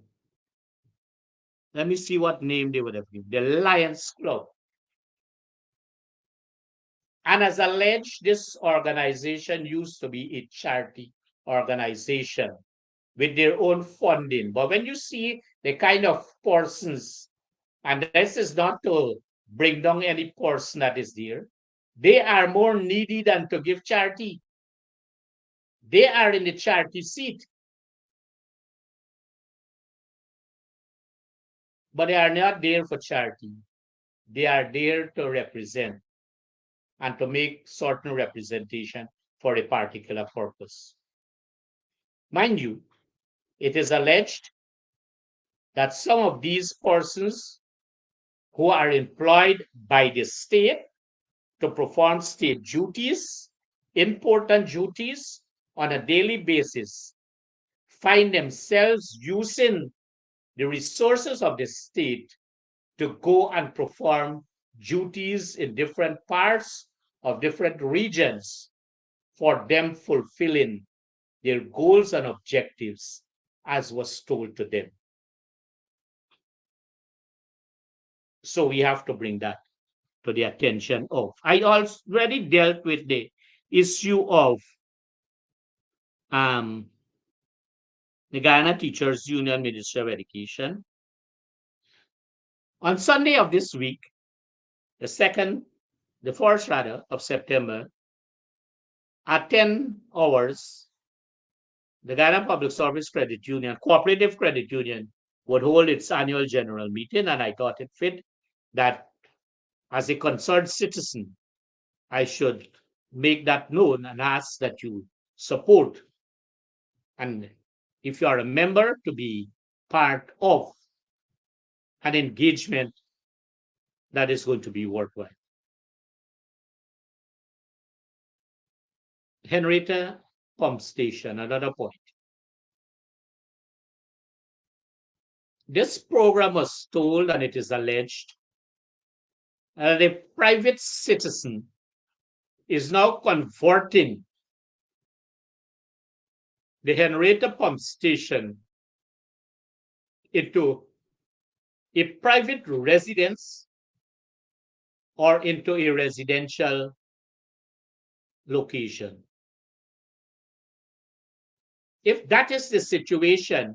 let me see what name they would have given, the Lions Club. And as alleged, this organization used to be a charity organization with their own funding. But when you see the kind of persons, and this is not to bring down any person that is there, they are more needy than to give charity. They are in the charity seat, but they are not there for charity. They are there to represent and to make certain representation for a particular purpose. Mind you, it is alleged that some of these persons who are employed by the state to perform state duties, important duties on a daily basis, find themselves using the resources of the state to go and perform duties in different parts of different regions for them fulfilling their goals and objectives as was told to them. So we have to bring that to the attention of. I already dealt with the issue of um, the Guyana Teachers Union Ministry of Education. On Sunday of this week, the 1st rather, of September, at 10 hours, the Guyana Public Service Credit Union, Cooperative Credit Union, would hold its annual general meeting, and I thought it fit that as a concerned citizen, I should make that known and ask that you support, and if you are a member, to be part of an engagement that is going to be worthwhile. Henrietta Pump Station, another point. This program was told, and it is alleged, that a private citizen is now converting the Henrietta Pump Station into a private residence or into a residential location. If that is the situation,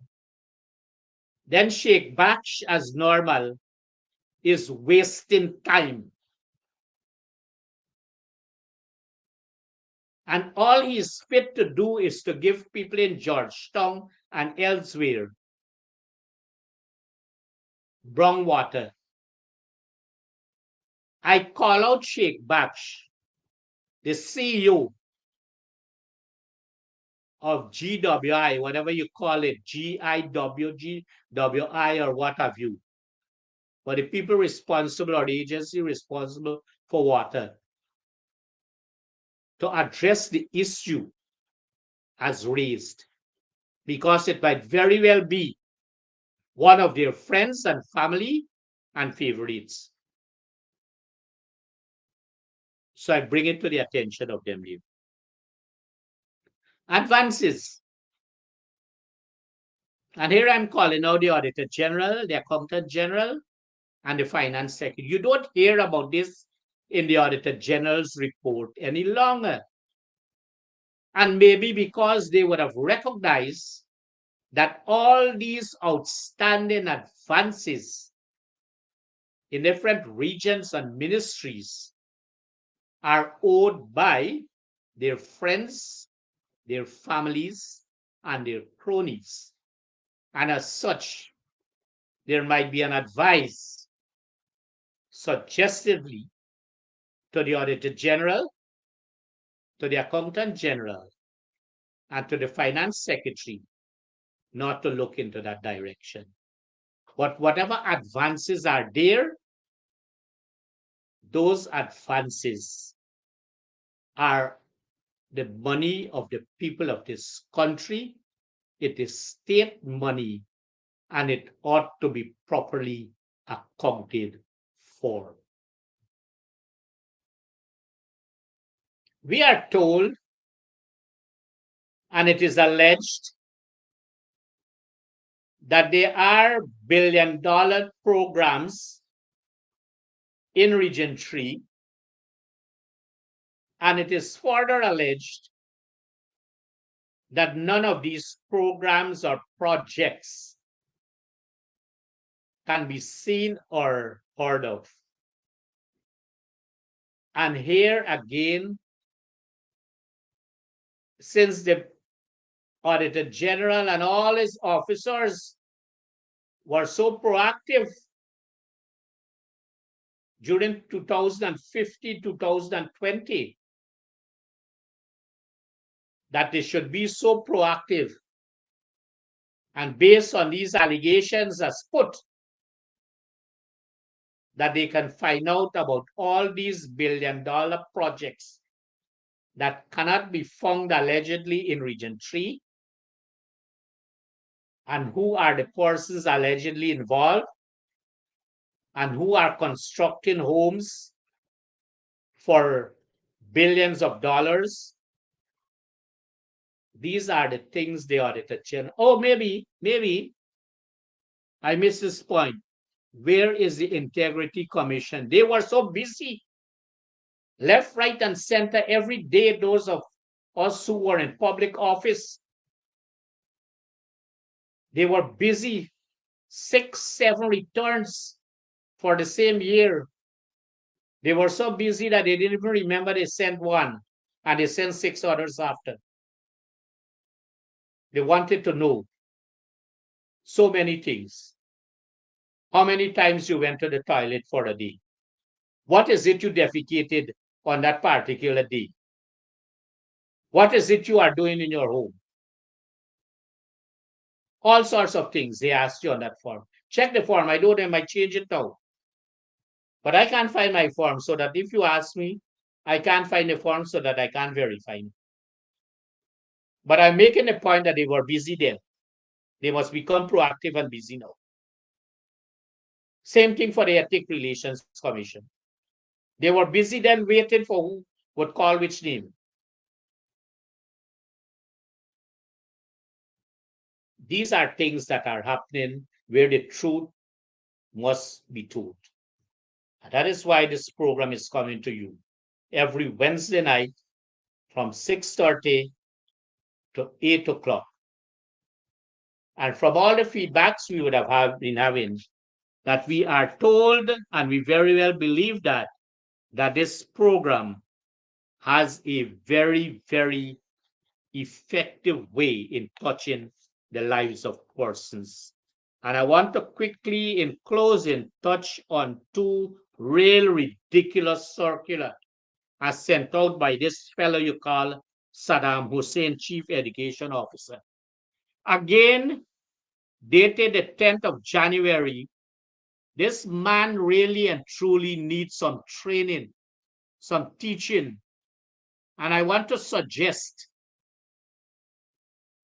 then Sheikh Baksh, as normal, is wasting time. And all he is fit to do is to give people in Georgetown and elsewhere brown water. I call out Sheikh Baksh, the CEO of GWI, whatever you call it, GIW, GWI, or what have you, for the people responsible or the agency responsible for water, to address the issue as raised, because it might very well be one of their friends and family and favorites. So I bring it to the attention of them here. Advances. And here I'm calling out the Auditor General, the Accountant General, and the Finance Secretary. You don't hear about this in the Auditor General's report any longer. And maybe because they would have recognized that all these outstanding advances in different regions and ministries are owed by their friends, their families, and their cronies. And as such, there might be an advice suggestively to the Auditor General, to the Accountant General, and to the Finance Secretary not to look into that direction. But whatever advances are there, those advances are the money of the people of this country. It is state money, and it ought to be properly accounted for. We are told, and it is alleged, that there are billion-dollar programs in Region 3, and it is further alleged that none of these programs or projects can be seen or heard of. And here again, since the Auditor General and all his officers were so proactive during 2015, 2020, that they should be so proactive. And based on these allegations as put, that they can find out about all these billion-dollar projects that cannot be found allegedly in Region 3, and who are the persons allegedly involved, and who are constructing homes for billions of dollars. These are the things the Auditor General. Oh, maybe I missed this point. Where is the Integrity Commission? They were so busy, left, right, and center every day. Those of us who were in public office, they were busy, 6, 7 returns for the same year. They were so busy that they didn't even remember they sent one, and they sent 6 others after. They wanted to know so many things. How many times you went to the toilet for a day? What is it you defecated on that particular day? What is it you are doing in your home? All sorts of things they asked you on that form. Check the form. I know they might change it now. But I can't find my form, so that if you ask me, I can't find the form so that I can't verify it. But I'm making a point that they were busy then. They must become proactive and busy now. Same thing for the Ethics Relations Commission. They were busy then, waiting for who would call which name. These are things that are happening where the truth must be told. And that is why this program is coming to you every Wednesday night from 6:30 to 8 o'clock. And from all the feedbacks we would have been having, that we are told, and we very well believe that this program has a very, very effective way in touching the lives of persons. And I want to quickly, in closing, touch on 2 real ridiculous circular as sent out by this fellow you call Saddam Hussein, Chief Education Officer. Again, dated the 10th of January, this man really and truly needs some training, some teaching. And I want to suggest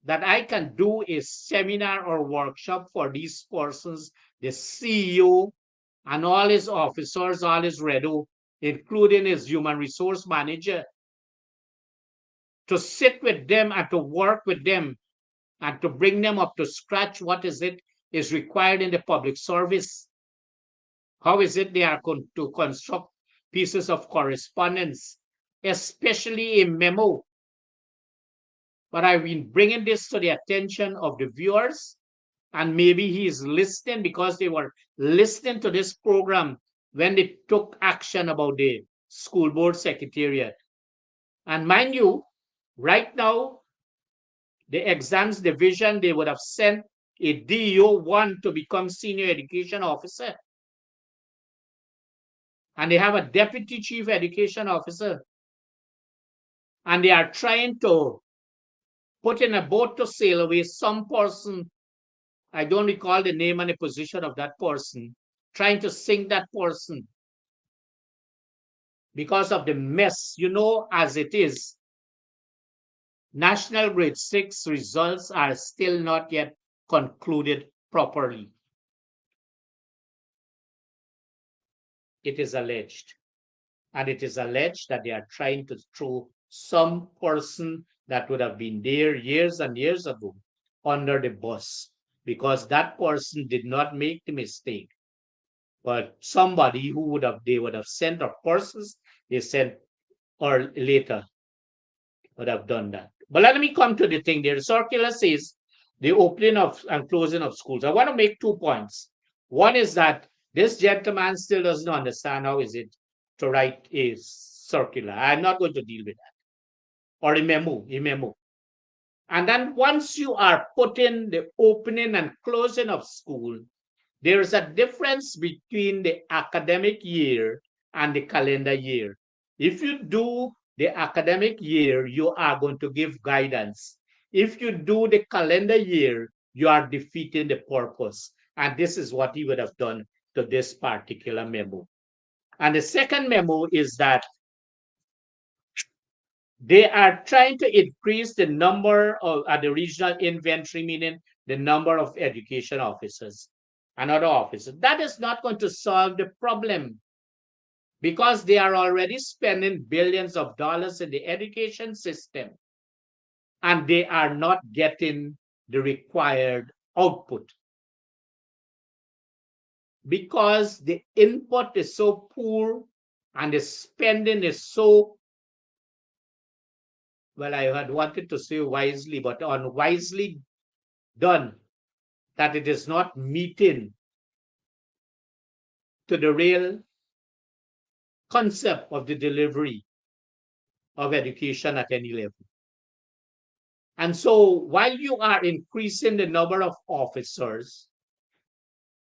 that I can do a seminar or workshop for these persons, the CEO and all his officers, all his redo, including his human resource manager, to sit with them and to work with them and to bring them up to scratch. What is it is required in the public service? How is it they are going to construct pieces of correspondence, especially a memo? But I've been bringing this to the attention of the viewers, and maybe he is listening because they were listening to this program when they took action about the school board secretariat. And mind you, right now, the exams division, they would have sent a DO1 to become senior education officer. And they have a deputy chief education officer. And they are trying to put in a boat to sail away some person. I don't recall the name and the position of that person, trying to sink that person because of the mess. You know, as it is, National Grade 6 results are still not yet concluded properly. It is alleged. And it is alleged that they are trying to throw some person that would have been there years and years ago under the bus because that person did not make the mistake. But somebody who they would have sent, or persons they sent or later would have done that. But let me come to the thing there. The circular says the opening of and closing of schools. I want to make 2 points. One is that this gentleman still doesn't understand how is it to write a circular. I'm not going to deal with that. Or a memo. And then once you are putting the opening and closing of school, there is a difference between the academic year and the calendar year. If you do the academic year, you are going to give guidance. If you do the calendar year, you are defeating the purpose. And this is what he would have done to this particular memo. And the second memo is that they are trying to increase the number of at the regional inventory, meaning the number of education officers and other officers. That is not going to solve the problem because they are already spending billions of dollars in the education system and they are not getting the required output because the input is so poor and the spending is so, well, I had wanted to say wisely, but unwisely done, that it is not meeting to the real concept of the delivery of education at any level. And so while you are increasing the number of officers,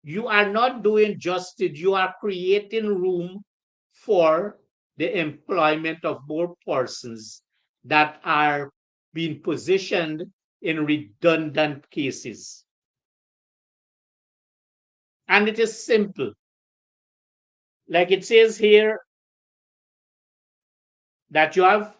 you are not doing justice. You are creating room for the employment of more persons that are being positioned in redundant cases. And it is simple. Like it says here, that you have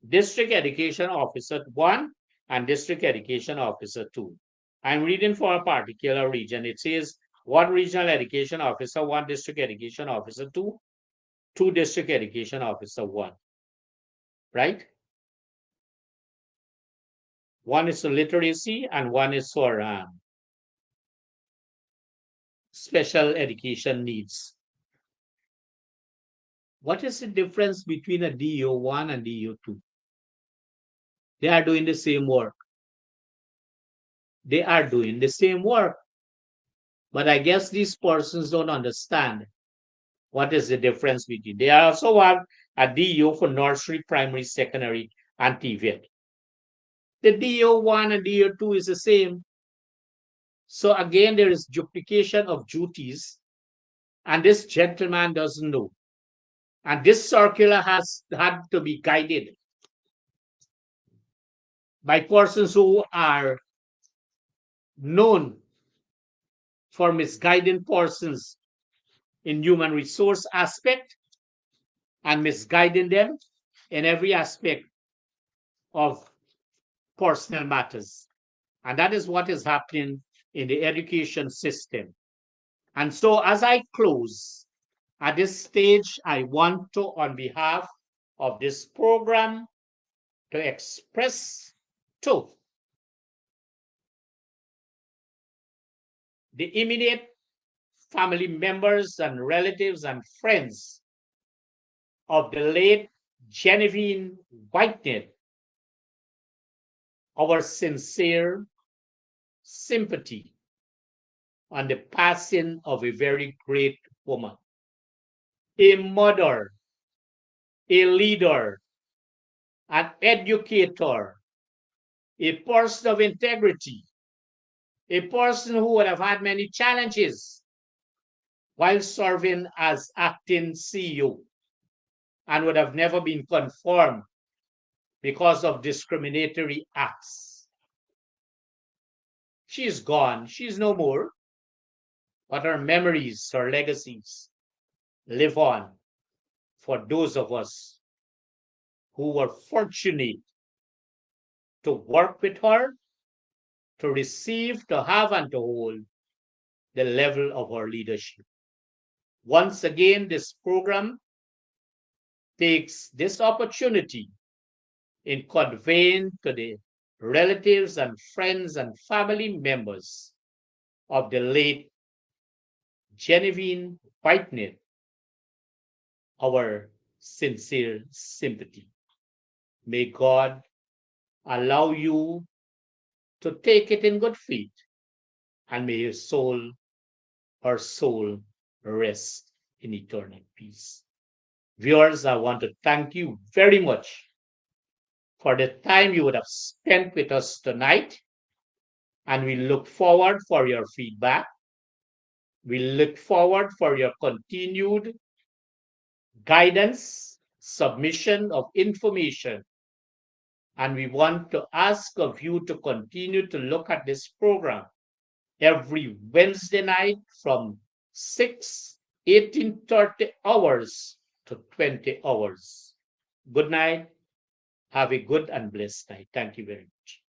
District Education Officer 1 and District Education Officer 2. I'm reading for a particular region. It says one Regional Education Officer, one District Education Officer 2, two District Education Officer 1. Right? One is for literacy and one is for special education needs. What is the difference between a DO1 and DO2? They are doing the same work. They are doing the same work. But I guess these persons don't understand what is the difference between. They also have a DO for nursery, primary, secondary, and TVET. The DO1 and DO2 is the same. So again, there is duplication of duties, and this gentleman doesn't know. And this circular has had to be guided by persons who are known for misguiding persons in human resource aspect and misguiding them in every aspect of personal matters. And that is what is happening in the education system. And so as I close, at this stage, I want to, on behalf of this program, to express to the immediate family members and relatives and friends of the late Genevieve Whitehead our sincere sympathy on the passing of a very great woman, a mother, a leader, an educator, a person of integrity, a person who would have had many challenges while serving as acting CEO and would have never been confirmed because of discriminatory acts. She's gone. She's no more. But her memories, her legacies live on for those of us who were fortunate to work with her, to receive, to have, and to hold the level of her leadership. Once again, this program takes this opportunity in conveying to the relatives and friends and family members of the late Genevieve Whitenet our sincere sympathy. May God allow you to take it in good faith, and may his soul, her soul, rest in eternal peace. Viewers, I want to thank you very much for the time you would have spent with us tonight, and we look forward for your feedback. We look forward for your continued guidance, submission of information, and we want to ask of you to continue to look at this program every Wednesday night from 18:30 hours to 20 hours. Good night. Have a good and blessed night. Thank you very much.